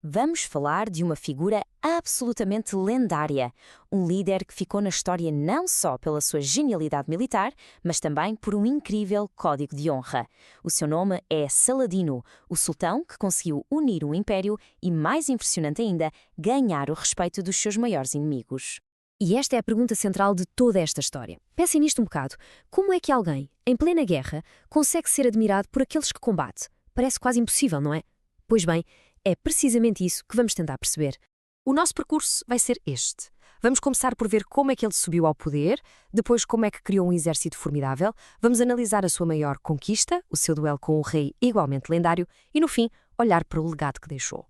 Vamos falar de uma figura absolutamente lendária, um líder que ficou na história não só pela sua genialidade militar, mas também por um incrível código de honra. O seu nome é Saladino, o sultão que conseguiu unir um império e, mais impressionante ainda, ganhar o respeito dos seus maiores inimigos. E esta é a pergunta central de toda esta história. Pensem nisto um bocado. Como é que alguém, em plena guerra, consegue ser admirado por aqueles que combate? Parece quase impossível, não é? Pois bem, é precisamente isso que vamos tentar perceber. O nosso percurso vai ser este. Vamos começar por ver como é que ele subiu ao poder, depois como é que criou um exército formidável, vamos analisar a sua maior conquista, o seu duelo com um rei igualmente lendário, e no fim, olhar para o legado que deixou.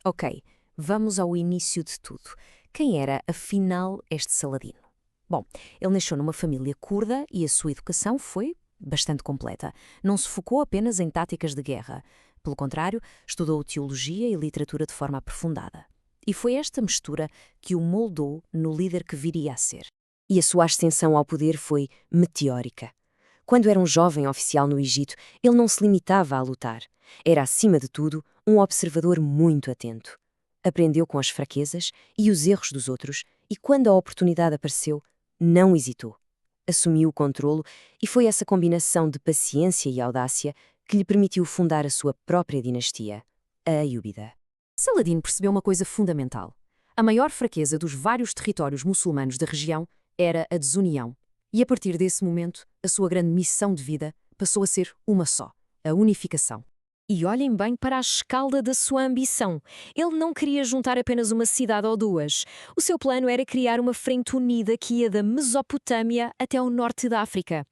Ok, vamos ao início de tudo. Quem era, afinal, este Saladino? Bom, ele nasceu numa família curda e a sua educação foi bastante completa. Não se focou apenas em táticas de guerra. Pelo contrário, estudou teologia e literatura de forma aprofundada. E foi esta mistura que o moldou no líder que viria a ser. E a sua ascensão ao poder foi meteórica. Quando era um jovem oficial no Egito, ele não se limitava a lutar. Era, acima de tudo, um observador muito atento. Aprendeu com as fraquezas e os erros dos outros e, quando a oportunidade apareceu, não hesitou. Assumiu o controlo e foi essa combinação de paciência e audácia que lhe permitiu fundar a sua própria dinastia, a Aiúbida. Saladino percebeu uma coisa fundamental. A maior fraqueza dos vários territórios muçulmanos da região era a desunião. E a partir desse momento, a sua grande missão de vida passou a ser uma só, a unificação. E olhem bem para a escala da sua ambição. Ele não queria juntar apenas uma cidade ou duas. O seu plano era criar uma frente unida que ia da Mesopotâmia até ao norte da África.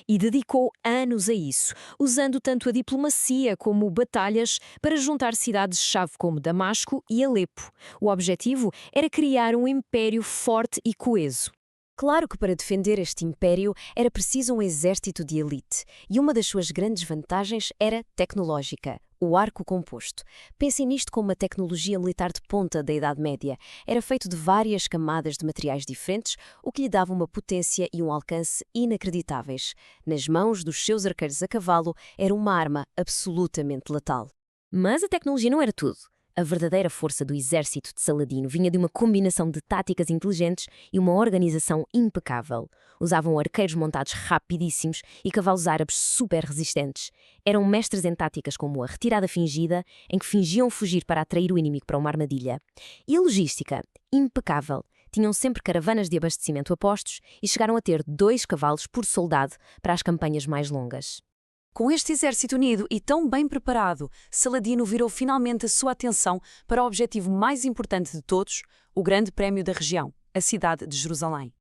E dedicou anos a isso, usando tanto a diplomacia como batalhas para juntar cidades-chave como Damasco e Alepo. O objetivo era criar um império forte e coeso. Claro que para defender este império era preciso um exército de elite, e uma das suas grandes vantagens era tecnológica, o arco composto. Pensem nisto como uma tecnologia militar de ponta da Idade Média. Era feito de várias camadas de materiais diferentes, o que lhe dava uma potência e um alcance inacreditáveis. Nas mãos dos seus arqueiros a cavalo, era uma arma absolutamente letal. Mas a tecnologia não era tudo. A verdadeira força do exército de Saladino vinha de uma combinação de táticas inteligentes e uma organização impecável. Usavam arqueiros montados rapidíssimos e cavalos árabes super resistentes. Eram mestres em táticas como a retirada fingida, em que fingiam fugir para atrair o inimigo para uma armadilha. E a logística, impecável. Tinham sempre caravanas de abastecimento a postos e chegaram a ter 2 cavalos por soldado para as campanhas mais longas. Com este exército unido e tão bem preparado, Saladino virou finalmente a sua atenção para o objetivo mais importante de todos, o grande prémio da região, a cidade de Jerusalém.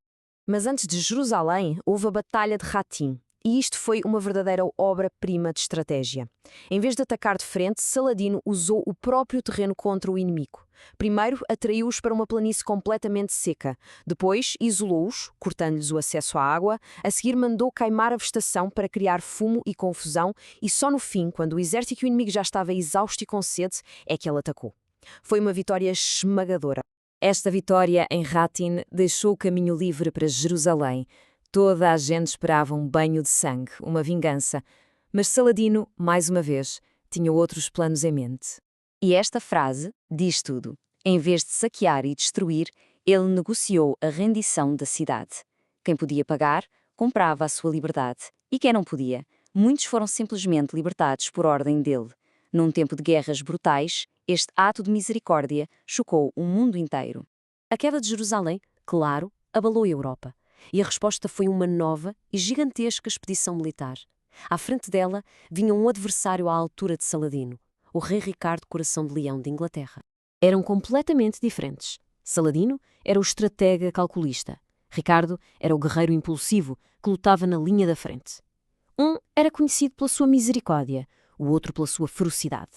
Mas antes de Jerusalém, houve a Batalha de Ratim. E isto foi uma verdadeira obra-prima de estratégia. Em vez de atacar de frente, Saladino usou o próprio terreno contra o inimigo. Primeiro, atraiu-os para uma planície completamente seca. Depois, isolou-os, cortando-lhes o acesso à água. A seguir, mandou queimar a vegetação para criar fumo e confusão. E só no fim, quando o exército e o inimigo já estava exausto e com sede, é que ele atacou. Foi uma vitória esmagadora. Esta vitória em Ratim deixou o caminho livre para Jerusalém. Toda a gente esperava um banho de sangue, uma vingança. Mas Saladino, mais uma vez, tinha outros planos em mente. E esta frase diz tudo. Em vez de saquear e destruir, ele negociou a rendição da cidade. Quem podia pagar, comprava a sua liberdade. E quem não podia, muitos foram simplesmente libertados por ordem dele. Num tempo de guerras brutais, este ato de misericórdia chocou o mundo inteiro. A queda de Jerusalém, claro, abalou a Europa. E a resposta foi uma nova e gigantesca expedição militar. À frente dela vinha um adversário à altura de Saladino, o rei Ricardo Coração de Leão de Inglaterra. Eram completamente diferentes. Saladino era o estratega calculista. Ricardo era o guerreiro impulsivo que lutava na linha da frente. Um era conhecido pela sua misericórdia, o outro pela sua ferocidade.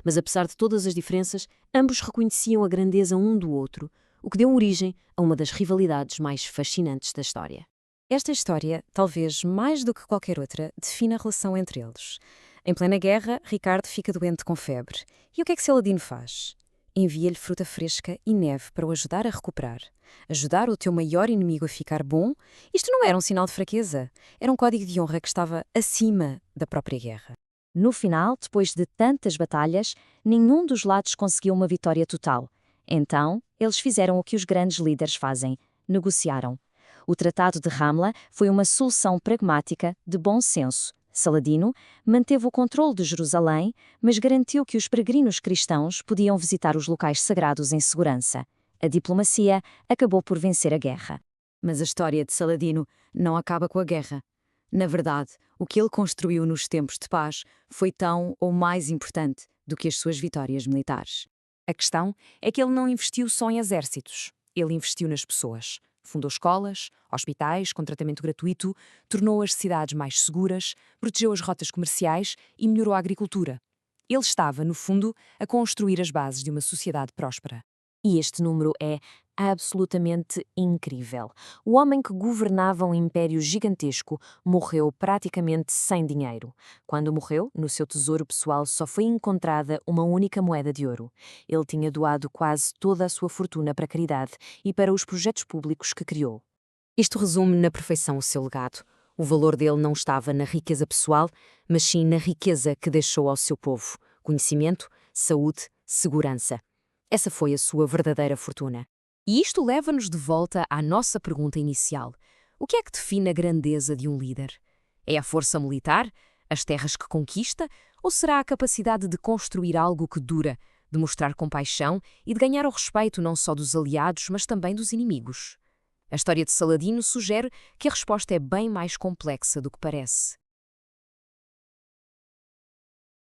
Mas apesar de todas as diferenças, ambos reconheciam a grandeza um do outro, o que deu origem a uma das rivalidades mais fascinantes da história. Esta história, talvez mais do que qualquer outra, define a relação entre eles. Em plena guerra, Ricardo fica doente com febre. E o que é que Saladino faz? Envia-lhe fruta fresca e neve para o ajudar a recuperar. Ajudar o teu maior inimigo a ficar bom? Isto não era um sinal de fraqueza. Era um código de honra que estava acima da própria guerra. No final, depois de tantas batalhas, nenhum dos lados conseguiu uma vitória total. Então, eles fizeram o que os grandes líderes fazem: negociaram. O Tratado de Ramla foi uma solução pragmática, de bom senso. Saladino manteve o controle de Jerusalém, mas garantiu que os peregrinos cristãos podiam visitar os locais sagrados em segurança. A diplomacia acabou por vencer a guerra. Mas a história de Saladino não acaba com a guerra. Na verdade, o que ele construiu nos tempos de paz foi tão ou mais importante do que as suas vitórias militares. A questão é que ele não investiu só em exércitos. Ele investiu nas pessoas. Fundou escolas, hospitais com tratamento gratuito, tornou as cidades mais seguras, protegeu as rotas comerciais e melhorou a agricultura. Ele estava, no fundo, a construir as bases de uma sociedade próspera. E este número é absolutamente incrível. O homem que governava um império gigantesco morreu praticamente sem dinheiro. Quando morreu, no seu tesouro pessoal só foi encontrada uma única moeda de ouro. Ele tinha doado quase toda a sua fortuna para a caridade e para os projetos públicos que criou. Isto resume na perfeição o seu legado. O valor dele não estava na riqueza pessoal, mas sim na riqueza que deixou ao seu povo: conhecimento, saúde, segurança. Essa foi a sua verdadeira fortuna. E isto leva-nos de volta à nossa pergunta inicial. O que é que define a grandeza de um líder? É a força militar? As terras que conquista? Ou será a capacidade de construir algo que dura, de mostrar compaixão e de ganhar o respeito não só dos aliados, mas também dos inimigos? A história de Saladino sugere que a resposta é bem mais complexa do que parece.